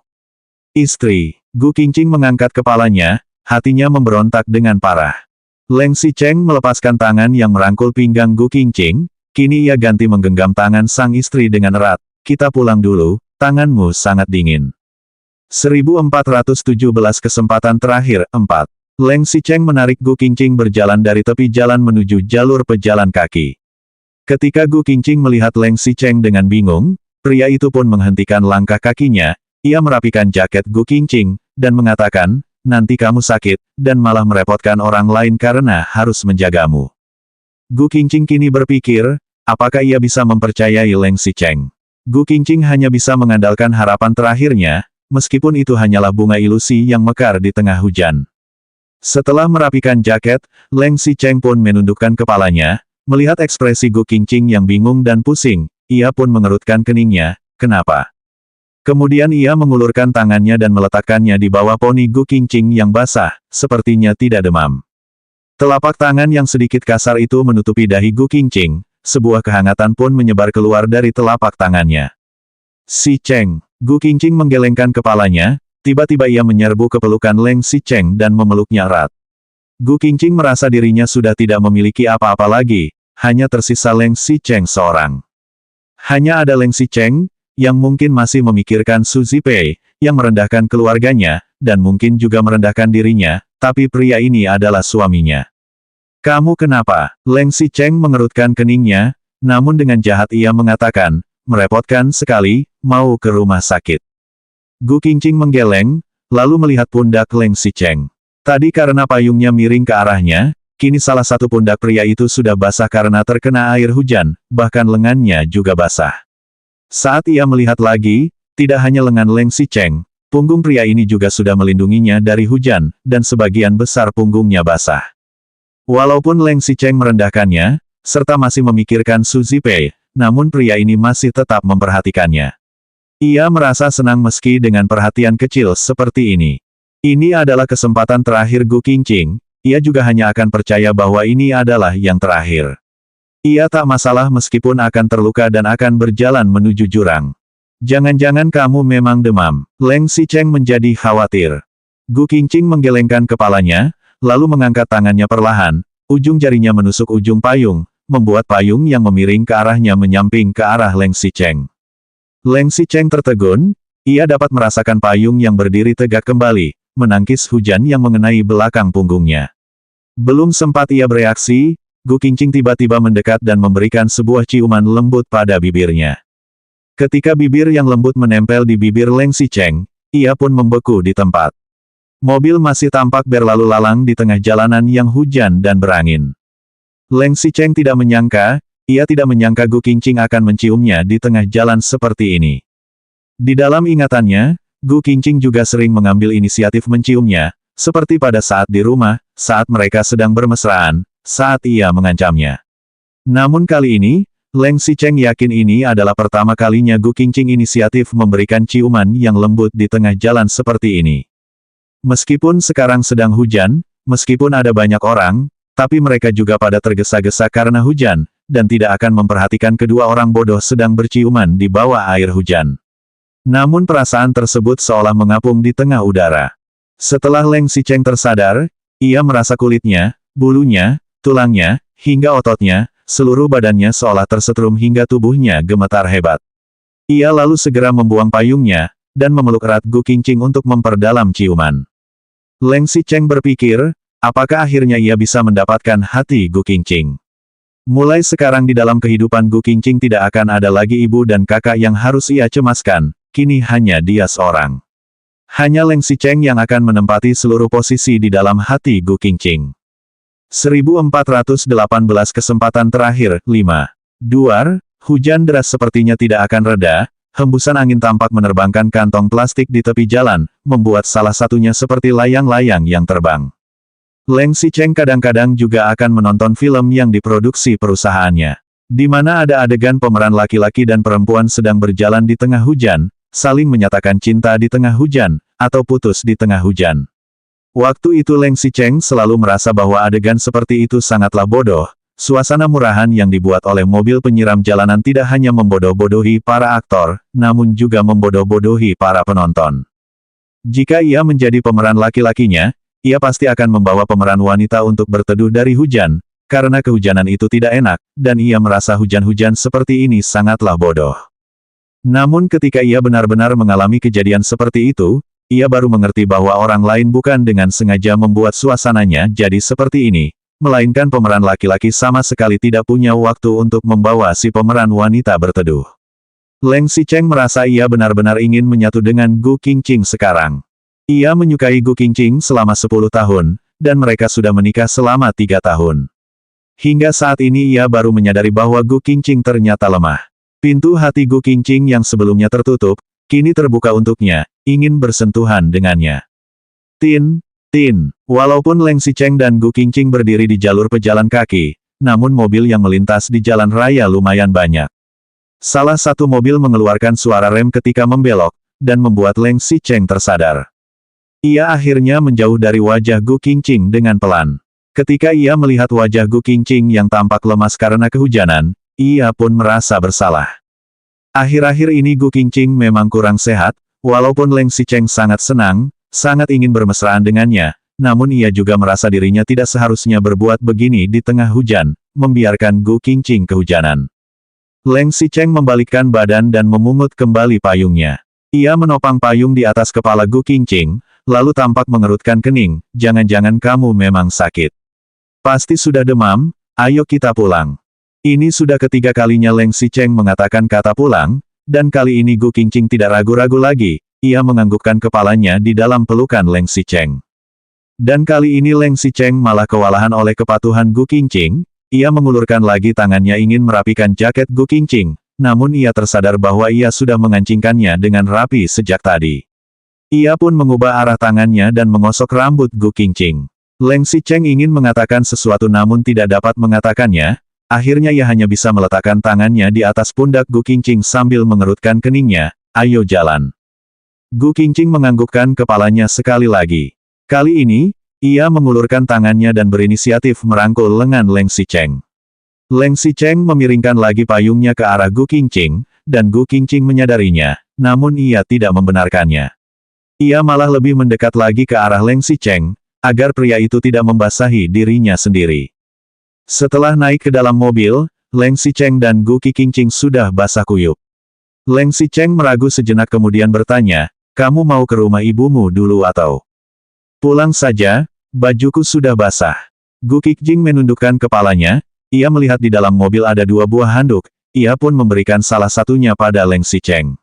S1: Istri, Gu Qingqing mengangkat kepalanya, hatinya memberontak dengan parah. Leng Xicheng melepaskan tangan yang merangkul pinggang Gu Qingqing, kini ia ganti menggenggam tangan sang istri dengan erat. Kita pulang dulu, tanganmu sangat dingin. 1417 kesempatan terakhir, 4. Leng Xicheng menarik Gu Qingqing berjalan dari tepi jalan menuju jalur pejalan kaki. Ketika Gu Qingqing melihat Leng Xicheng dengan bingung, pria itu pun menghentikan langkah kakinya, ia merapikan jaket Gu Qingqing, dan mengatakan, nanti kamu sakit, dan malah merepotkan orang lain karena harus menjagamu. Gu Qingqing kini berpikir, apakah ia bisa mempercayai Leng Xicheng? Gu Qingqing hanya bisa mengandalkan harapan terakhirnya, meskipun itu hanyalah bunga ilusi yang mekar di tengah hujan. Setelah merapikan jaket, Leng Xicheng pun menundukkan kepalanya, melihat ekspresi Gu Qingqing yang bingung dan pusing, ia pun mengerutkan keningnya, kenapa? Kemudian ia mengulurkan tangannya dan meletakkannya di bawah poni Gu Qingqing yang basah, sepertinya tidak demam. Telapak tangan yang sedikit kasar itu menutupi dahi Gu Qingqing, sebuah kehangatan pun menyebar keluar dari telapak tangannya. Xicheng, Gu Qingqing menggelengkan kepalanya, tiba-tiba ia menyerbu ke pelukan Leng Xicheng dan memeluknya erat. Gu Qingqing merasa dirinya sudah tidak memiliki apa-apa lagi, hanya tersisa Leng Xicheng seorang. Hanya ada Leng Xicheng, yang mungkin masih memikirkan Su Zipei, yang merendahkan keluarganya, dan mungkin juga merendahkan dirinya, tapi pria ini adalah suaminya. Kamu kenapa? Leng Xicheng mengerutkan keningnya, namun dengan jahat ia mengatakan, merepotkan sekali, mau ke rumah sakit. Gu Qingqing menggeleng, lalu melihat pundak Leng Xicheng. Tadi karena payungnya miring ke arahnya, kini salah satu pundak pria itu sudah basah karena terkena air hujan, bahkan lengannya juga basah. Saat ia melihat lagi, tidak hanya lengan Leng Xicheng, punggung pria ini juga sudah melindunginya dari hujan, dan sebagian besar punggungnya basah. Walaupun Leng Xicheng merendahkannya, serta masih memikirkan Su Zipei, namun pria ini masih tetap memperhatikannya. Ia merasa senang meski dengan perhatian kecil seperti ini. Ini adalah kesempatan terakhir Gu Qingqing, ia juga hanya akan percaya bahwa ini adalah yang terakhir. Ia tak masalah meskipun akan terluka dan akan berjalan menuju jurang. Jangan-jangan kamu memang demam. Leng Xicheng menjadi khawatir. Gu Qingqing menggelengkan kepalanya, lalu mengangkat tangannya perlahan, ujung jarinya menusuk ujung payung, membuat payung yang memiring ke arahnya menyamping ke arah Leng Xicheng. Leng Xicheng tertegun, ia dapat merasakan payung yang berdiri tegak kembali, menangkis hujan yang mengenai belakang punggungnya. Belum sempat ia bereaksi, Gu Qingqing tiba-tiba mendekat dan memberikan sebuah ciuman lembut pada bibirnya. Ketika bibir yang lembut menempel di bibir Leng Xicheng, ia pun membeku di tempat. Mobil masih tampak berlalu lalang di tengah jalanan yang hujan dan berangin. Leng Xicheng tidak menyangka Gu Qingqing akan menciumnya di tengah jalan seperti ini. Di dalam ingatannya, Gu Qingqing juga sering mengambil inisiatif menciumnya, seperti pada saat di rumah, saat mereka sedang bermesraan, saat ia mengancamnya. Namun kali ini, Leng Xicheng yakin ini adalah pertama kalinya Gu Qingqing inisiatif memberikan ciuman yang lembut di tengah jalan seperti ini. Meskipun sekarang sedang hujan, meskipun ada banyak orang, tapi mereka juga pada tergesa-gesa karena hujan, dan tidak akan memperhatikan kedua orang bodoh sedang berciuman di bawah air hujan. Namun perasaan tersebut seolah mengapung di tengah udara. Setelah Leng Xicheng tersadar, ia merasa kulitnya, bulunya, tulangnya, hingga ototnya, seluruh badannya seolah tersetrum hingga tubuhnya gemetar hebat. Ia lalu segera membuang payungnya, dan memeluk erat Gu Qingqing untuk memperdalam ciuman. Leng Xicheng berpikir, apakah akhirnya ia bisa mendapatkan hati Gu Qingqing? Mulai sekarang di dalam kehidupan Gu Qingqing tidak akan ada lagi ibu dan kakak yang harus ia cemaskan, kini hanya dia seorang. Hanya Leng Xicheng yang akan menempati seluruh posisi di dalam hati Gu Qingqing. 1418 kesempatan terakhir, 5. Duar, hujan deras sepertinya tidak akan reda, hembusan angin tampak menerbangkan kantong plastik di tepi jalan, membuat salah satunya seperti layang-layang yang terbang. Leng Xicheng kadang-kadang juga akan menonton film yang diproduksi perusahaannya, di mana ada adegan pemeran laki-laki dan perempuan sedang berjalan di tengah hujan, saling menyatakan cinta di tengah hujan, atau putus di tengah hujan. Waktu itu Leng Xicheng selalu merasa bahwa adegan seperti itu sangatlah bodoh. Suasana murahan yang dibuat oleh mobil penyiram jalanan tidak hanya membodoh-bodohi para aktor, namun juga membodoh-bodohi para penonton. Jika ia menjadi pemeran laki-lakinya, ia pasti akan membawa pemeran wanita untuk berteduh dari hujan, karena kehujanan itu tidak enak, dan ia merasa hujan-hujan seperti ini sangatlah bodoh. Namun ketika ia benar-benar mengalami kejadian seperti itu, ia baru mengerti bahwa orang lain bukan dengan sengaja membuat suasananya jadi seperti ini, melainkan pemeran laki-laki sama sekali tidak punya waktu untuk membawa si pemeran wanita berteduh. Leng Xicheng merasa ia benar-benar ingin menyatu dengan Gu Qingqing sekarang. Ia menyukai Gu Qingqing selama 10 tahun, dan mereka sudah menikah selama 3 tahun. Hingga saat ini ia baru menyadari bahwa Gu Qingqing ternyata lemah. Pintu hati Gu Qingqing yang sebelumnya tertutup, kini terbuka untuknya, ingin bersentuhan dengannya. Tin, tin. Walaupun Leng Xicheng dan Gu Qingqing berdiri di jalur pejalan kaki, namun mobil yang melintas di jalan raya lumayan banyak. Salah satu mobil mengeluarkan suara rem ketika membelok, dan membuat Leng Xicheng tersadar. Ia akhirnya menjauh dari wajah Gu Qingqing dengan pelan. Ketika ia melihat wajah Gu Qingqing yang tampak lemas karena kehujanan, ia pun merasa bersalah. Akhir-akhir ini Gu Qingqing memang kurang sehat, walaupun Leng Xicheng sangat senang, sangat ingin bermesraan dengannya, namun ia juga merasa dirinya tidak seharusnya berbuat begini di tengah hujan, membiarkan Gu Qingqing kehujanan. Leng Xicheng membalikkan badan dan memungut kembali payungnya. Ia menopang payung di atas kepala Gu Qingqing, lalu tampak mengerutkan kening, jangan-jangan kamu memang sakit. Pasti sudah demam, ayo kita pulang. Ini sudah ketiga kalinya Leng Xicheng mengatakan kata pulang, dan kali ini Gu Qingqing tidak ragu-ragu lagi, ia menganggukkan kepalanya di dalam pelukan Leng Xicheng. Dan kali ini Leng Xicheng malah kewalahan oleh kepatuhan Gu Qingqing, ia mengulurkan lagi tangannya ingin merapikan jaket Gu Qingqing, namun ia tersadar bahwa ia sudah mengancingkannya dengan rapi sejak tadi. Ia pun mengubah arah tangannya dan mengosok rambut Gu Qingqing. Leng Xicheng ingin mengatakan sesuatu namun tidak dapat mengatakannya, akhirnya ia hanya bisa meletakkan tangannya di atas pundak Gu Qingqing sambil mengerutkan keningnya, ayo jalan. Gu Qingqing menganggukkan kepalanya sekali lagi. Kali ini, ia mengulurkan tangannya dan berinisiatif merangkul lengan Leng Xicheng. Leng Xicheng memiringkan lagi payungnya ke arah Gu Qingqing, dan Gu Qingqing menyadarinya, namun ia tidak membenarkannya. Ia malah lebih mendekat lagi ke arah Leng Xicheng, agar pria itu tidak membasahi dirinya sendiri. Setelah naik ke dalam mobil, Leng Xicheng dan Gu Qingqing sudah basah kuyup. Leng Xicheng meragu sejenak kemudian bertanya, kamu mau ke rumah ibumu dulu atau? Pulang saja, bajuku sudah basah. Gu Qingqing menundukkan kepalanya, ia melihat di dalam mobil ada 2 buah handuk, ia pun memberikan salah satunya pada Leng Xicheng.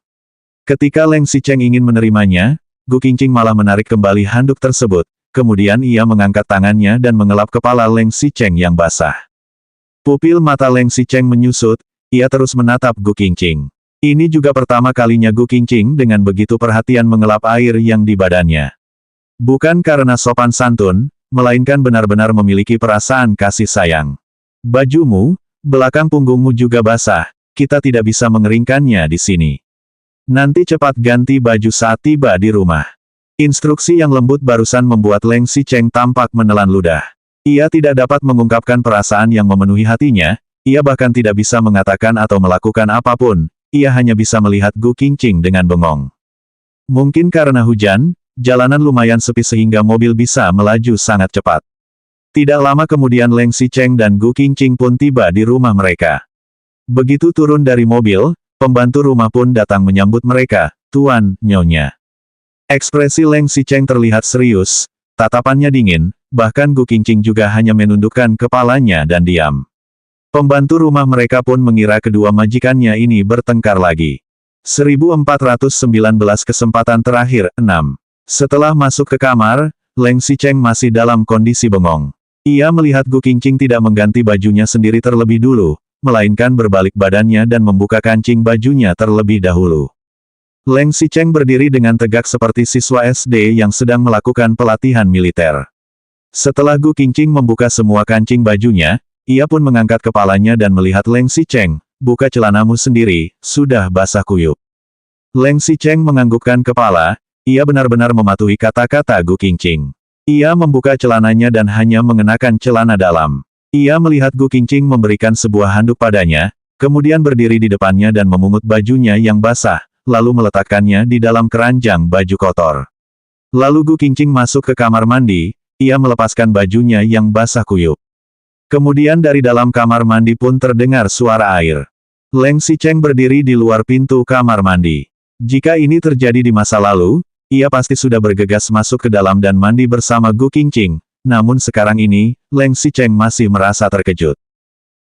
S1: Ketika Leng Xicheng ingin menerimanya, Gu Qingqing malah menarik kembali handuk tersebut, kemudian ia mengangkat tangannya dan mengelap kepala Leng Xicheng yang basah. Pupil mata Leng Xicheng menyusut, ia terus menatap Gu Qingqing. Ini juga pertama kalinya Gu Qingqing dengan begitu perhatian mengelap air yang di badannya. Bukan karena sopan santun, melainkan benar-benar memiliki perasaan kasih sayang. Bajumu, belakang punggungmu juga basah, kita tidak bisa mengeringkannya di sini. Nanti cepat ganti baju saat tiba di rumah. Instruksi yang lembut barusan membuat Leng Xicheng tampak menelan ludah. Ia tidak dapat mengungkapkan perasaan yang memenuhi hatinya, ia bahkan tidak bisa mengatakan atau melakukan apapun, ia hanya bisa melihat Gu Qingqing dengan bengong. Mungkin karena hujan, jalanan lumayan sepi sehingga mobil bisa melaju sangat cepat. Tidak lama kemudian Leng Xicheng dan Gu Qingqing pun tiba di rumah mereka. Begitu turun dari mobil, pembantu rumah pun datang menyambut mereka, "Tuan, Nyonya." Ekspresi Leng Xicheng terlihat serius, tatapannya dingin, bahkan Gu Qingqing juga hanya menundukkan kepalanya dan diam. Pembantu rumah mereka pun mengira kedua majikannya ini bertengkar lagi. 1419 kesempatan terakhir, 6. Setelah masuk ke kamar, Leng Xicheng masih dalam kondisi bengong. Ia melihat Gu Qingqing tidak mengganti bajunya sendiri terlebih dulu, melainkan berbalik badannya dan membuka kancing bajunya terlebih dahulu. Leng Xicheng berdiri dengan tegak seperti siswa SD yang sedang melakukan pelatihan militer. Setelah Gu Qingqing membuka semua kancing bajunya, ia pun mengangkat kepalanya dan melihat Leng Xicheng. "Buka celanamu sendiri, sudah basah kuyup." Leng Xicheng menganggukkan kepala, ia benar-benar mematuhi kata-kata Gu Qingqing. Ia membuka celananya dan hanya mengenakan celana dalam. Ia melihat Gu Qingqing memberikan sebuah handuk padanya, kemudian berdiri di depannya dan memungut bajunya yang basah, lalu meletakkannya di dalam keranjang baju kotor. Lalu Gu Qingqing masuk ke kamar mandi, ia melepaskan bajunya yang basah kuyup. Kemudian dari dalam kamar mandi pun terdengar suara air. Leng Xicheng berdiri di luar pintu kamar mandi. Jika ini terjadi di masa lalu, ia pasti sudah bergegas masuk ke dalam dan mandi bersama Gu Qingqing. Namun sekarang ini, Leng Xicheng masih merasa terkejut.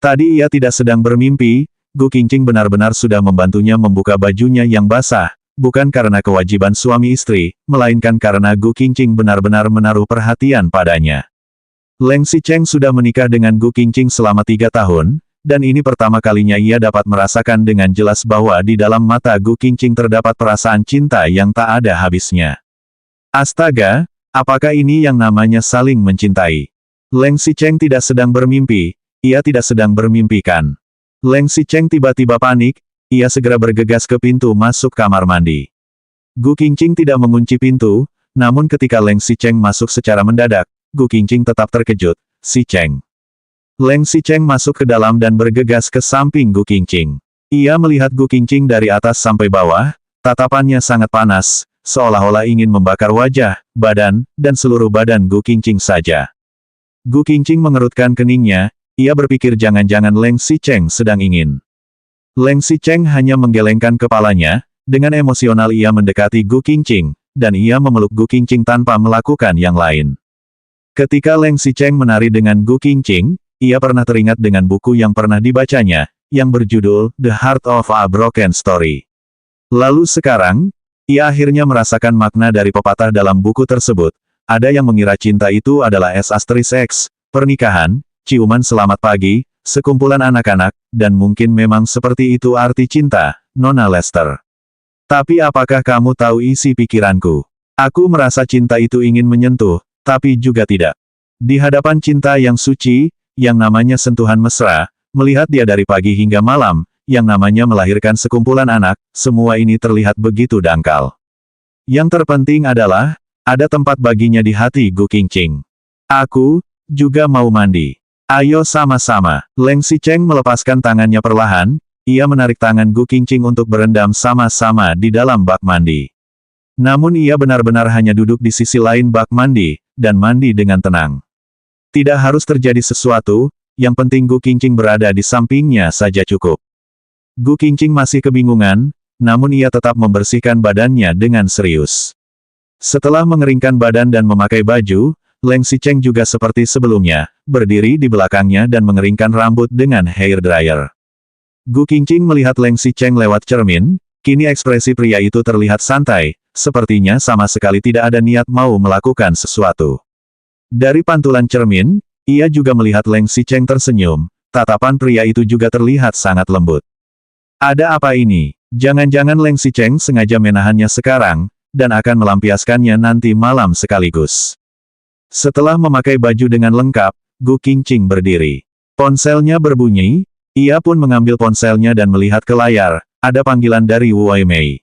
S1: Tadi ia tidak sedang bermimpi, Gu Qingqing benar-benar sudah membantunya membuka bajunya yang basah, bukan karena kewajiban suami istri, melainkan karena Gu Qingqing benar-benar menaruh perhatian padanya. Leng Xicheng sudah menikah dengan Gu Qingqing selama 3 tahun, dan ini pertama kalinya ia dapat merasakan dengan jelas bahwa di dalam mata Gu Qingqing terdapat perasaan cinta yang tak ada habisnya. Astaga, apakah ini yang namanya saling mencintai? Leng Xicheng tidak sedang bermimpi, ia tidak sedang bermimpikan. Leng Xicheng tiba-tiba panik, ia segera bergegas ke pintu masuk kamar mandi. Gu Qingqing tidak mengunci pintu, namun ketika Leng Xicheng masuk secara mendadak, Gu Qingqing tetap terkejut. "Xicheng." Leng Xicheng masuk ke dalam dan bergegas ke samping Gu Qingqing. Ia melihat Gu Qingqing dari atas sampai bawah, tatapannya sangat panas, seolah-olah ingin membakar wajah, badan, dan seluruh badan Gu Qingqing saja. Gu Qingqing mengerutkan keningnya, ia berpikir jangan-jangan Leng Xicheng sedang ingin. Leng Xicheng hanya menggelengkan kepalanya, dengan emosional ia mendekati Gu Qingqing, dan ia memeluk Gu Qingqing tanpa melakukan yang lain. Ketika Leng Xicheng menari dengan Gu Qingqing, ia pernah teringat dengan buku yang pernah dibacanya, yang berjudul The Heart of a Broken Story. Lalu sekarang, ia akhirnya merasakan makna dari pepatah dalam buku tersebut. Ada yang mengira cinta itu adalah S*X, pernikahan, ciuman selamat pagi, sekumpulan anak-anak, dan mungkin memang seperti itu arti cinta, Nona Lester. Tapi apakah kamu tahu isi pikiranku? Aku merasa cinta itu ingin menyentuh, tapi juga tidak. Di hadapan cinta yang suci, yang namanya sentuhan mesra, melihat dia dari pagi hingga malam, yang namanya melahirkan sekumpulan anak, semua ini terlihat begitu dangkal. Yang terpenting adalah, ada tempat baginya di hati Gu Qingqing. Aku juga mau mandi. Ayo sama-sama. Leng Xicheng melepaskan tangannya perlahan, ia menarik tangan Gu Qingqing untuk berendam sama-sama di dalam bak mandi. Namun ia benar-benar hanya duduk di sisi lain bak mandi, dan mandi dengan tenang. Tidak harus terjadi sesuatu, yang penting Gu Qingqing berada di sampingnya saja cukup. Gu Qingqing masih kebingungan, namun ia tetap membersihkan badannya dengan serius. Setelah mengeringkan badan dan memakai baju, Leng Xicheng juga seperti sebelumnya, berdiri di belakangnya dan mengeringkan rambut dengan hair dryer. Gu Qingqing melihat Leng Xicheng lewat cermin, kini ekspresi pria itu terlihat santai, sepertinya sama sekali tidak ada niat mau melakukan sesuatu. Dari pantulan cermin, ia juga melihat Leng Xicheng tersenyum, tatapan pria itu juga terlihat sangat lembut. Ada apa ini? Jangan-jangan Leng Xicheng sengaja menahannya sekarang, dan akan melampiaskannya nanti malam sekaligus. Setelah memakai baju dengan lengkap, Gu Qingqing berdiri. Ponselnya berbunyi, ia pun mengambil ponselnya dan melihat ke layar, ada panggilan dari Wu Weimei.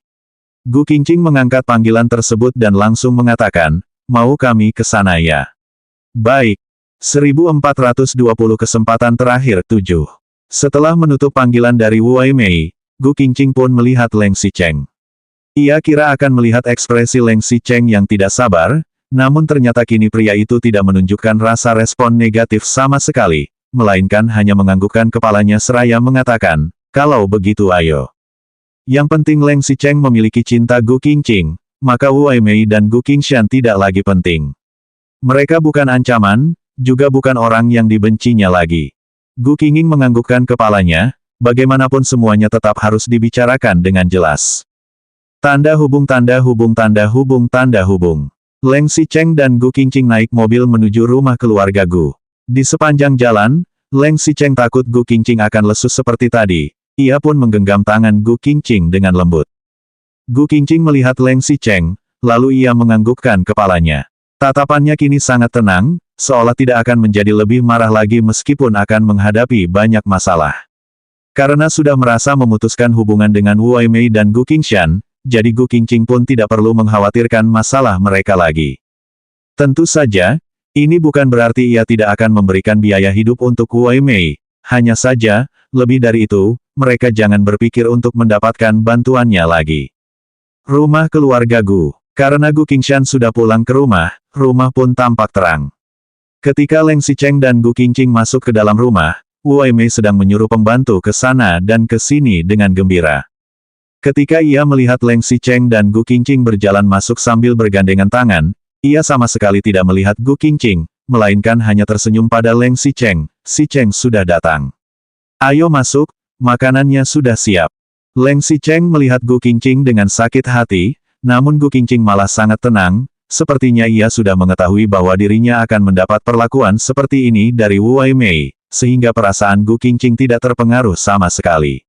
S1: Gu Qingqing mengangkat panggilan tersebut dan langsung mengatakan, "Mau kami ke sana ya?" Baik. 1420 kesempatan terakhir 7. Setelah menutup panggilan dari Wu Weimei, Gu Qingqing pun melihat Leng Xicheng. Ia kira akan melihat ekspresi Leng Xicheng yang tidak sabar, namun ternyata kini pria itu tidak menunjukkan rasa respon negatif sama sekali, melainkan hanya menganggukkan kepalanya seraya mengatakan, kalau begitu ayo. Yang penting Leng Xicheng memiliki cinta Gu Qingqing, maka Wu Weimei dan Gu Qingshan tidak lagi penting. Mereka bukan ancaman, juga bukan orang yang dibencinya lagi. Gu Qingqing menganggukkan kepalanya, bagaimanapun semuanya tetap harus dibicarakan dengan jelas. Tanda hubung tanda hubung tanda hubung tanda hubung. Leng Xicheng dan Gu Qingqing naik mobil menuju rumah keluarga Gu. Di sepanjang jalan, Leng Xicheng takut Gu Qingqing akan lesu seperti tadi. Ia pun menggenggam tangan Gu Qingqing dengan lembut. Gu Qingqing melihat Leng Xicheng, lalu ia menganggukkan kepalanya. Tatapannya kini sangat tenang, seolah tidak akan menjadi lebih marah lagi meskipun akan menghadapi banyak masalah. Karena sudah merasa memutuskan hubungan dengan Wu Weimei dan Gu Qingshan, jadi Gu Qingqing pun tidak perlu mengkhawatirkan masalah mereka lagi. Tentu saja, ini bukan berarti ia tidak akan memberikan biaya hidup untuk Wu Weimei, hanya saja, lebih dari itu, mereka jangan berpikir untuk mendapatkan bantuannya lagi. Rumah keluarga Gu. Karena Gu Qingshan sudah pulang ke rumah, rumah pun tampak terang. Ketika Leng Xicheng dan Gu Qingqing masuk ke dalam rumah, Wu Weimei sedang menyuruh pembantu ke sana dan ke sini dengan gembira. Ketika ia melihat Leng Xicheng dan Gu Qingqing berjalan masuk sambil bergandengan tangan, ia sama sekali tidak melihat Gu Qingqing, melainkan hanya tersenyum pada Leng Xicheng. Xicheng sudah datang. Ayo masuk, makanannya sudah siap. Leng Xicheng melihat Gu Qingqing dengan sakit hati, namun Gu Qingqing malah sangat tenang, sepertinya ia sudah mengetahui bahwa dirinya akan mendapat perlakuan seperti ini dari Wu Weimei, sehingga perasaan Gu Qingqing tidak terpengaruh sama sekali.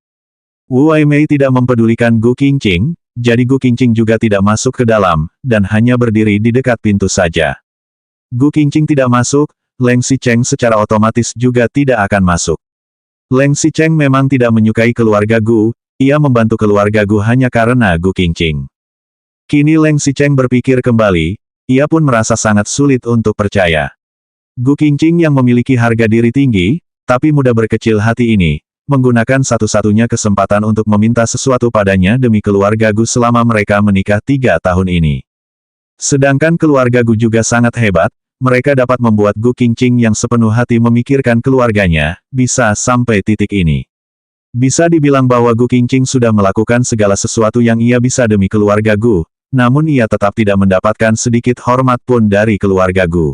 S1: Wu Weimei tidak mempedulikan Gu Qingqing, jadi Gu Qingqing juga tidak masuk ke dalam, dan hanya berdiri di dekat pintu saja. Gu Qingqing tidak masuk, Leng Xicheng secara otomatis juga tidak akan masuk. Leng Xicheng memang tidak menyukai keluarga Gu, ia membantu keluarga Gu hanya karena Gu Qingqing. Kini Leng Xicheng berpikir kembali, ia pun merasa sangat sulit untuk percaya. Gu Qingqing yang memiliki harga diri tinggi, tapi mudah berkecil hati ini, menggunakan satu-satunya kesempatan untuk meminta sesuatu padanya demi keluarga Gu selama mereka menikah 3 tahun ini. Sedangkan keluarga Gu juga sangat hebat, mereka dapat membuat Gu Qingqing yang sepenuh hati memikirkan keluarganya, bisa sampai titik ini. Bisa dibilang bahwa Gu Qingqing sudah melakukan segala sesuatu yang ia bisa demi keluarga Gu, namun ia tetap tidak mendapatkan sedikit hormat pun dari keluarga Gu.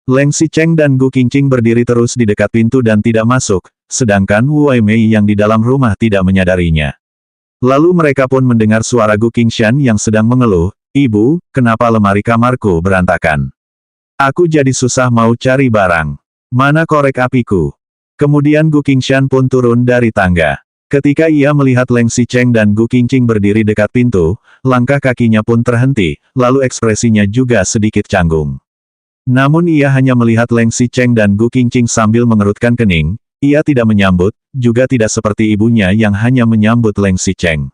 S1: Leng Xicheng dan Gu Qingqing berdiri terus di dekat pintu dan tidak masuk, sedangkan Wu Weimei yang di dalam rumah tidak menyadarinya. Lalu mereka pun mendengar suara Gu Qingshan yang sedang mengeluh, "Ibu, kenapa lemari kamarku berantakan? Aku jadi susah mau cari barang. Mana korek apiku?" Kemudian Gu Qingshan pun turun dari tangga. Ketika ia melihat Leng Xicheng dan Gu Qingqing berdiri dekat pintu, langkah kakinya pun terhenti, lalu ekspresinya juga sedikit canggung. Namun ia hanya melihat Leng Xicheng dan Gu Qingqing sambil mengerutkan kening, ia tidak menyambut, juga tidak seperti ibunya yang hanya menyambut Leng Xicheng.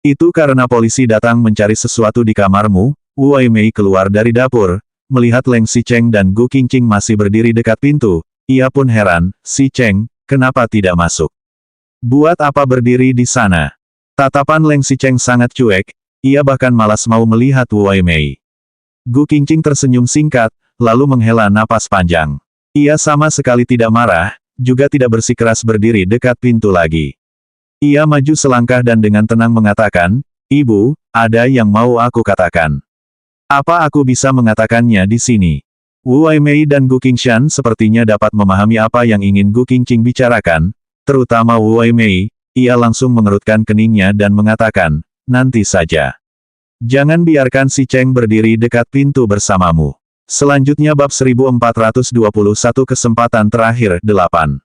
S1: Itu karena polisi datang mencari sesuatu di kamarmu. Wu Weimei keluar dari dapur, melihat Leng Xicheng dan Gu Qingqing masih berdiri dekat pintu, ia pun heran, "Xicheng, kenapa tidak masuk? Buat apa berdiri di sana?" Tatapan Leng Xicheng sangat cuek, ia bahkan malas mau melihat Wu Weimei. Gu Qingqing tersenyum singkat, lalu menghela napas panjang. Ia sama sekali tidak marah, juga tidak bersikeras berdiri dekat pintu lagi. Ia maju selangkah dan dengan tenang mengatakan, "Ibu, ada yang mau aku katakan. Apa aku bisa mengatakannya di sini?" Wu Weimei dan Gu Qingshan sepertinya dapat memahami apa yang ingin Gu Qingqing bicarakan, terutama Wu Weimei. Ia langsung mengerutkan keningnya dan mengatakan, "Nanti saja. Jangan biarkan Xicheng berdiri dekat pintu bersamamu." Selanjutnya bab 1421 kesempatan terakhir 8.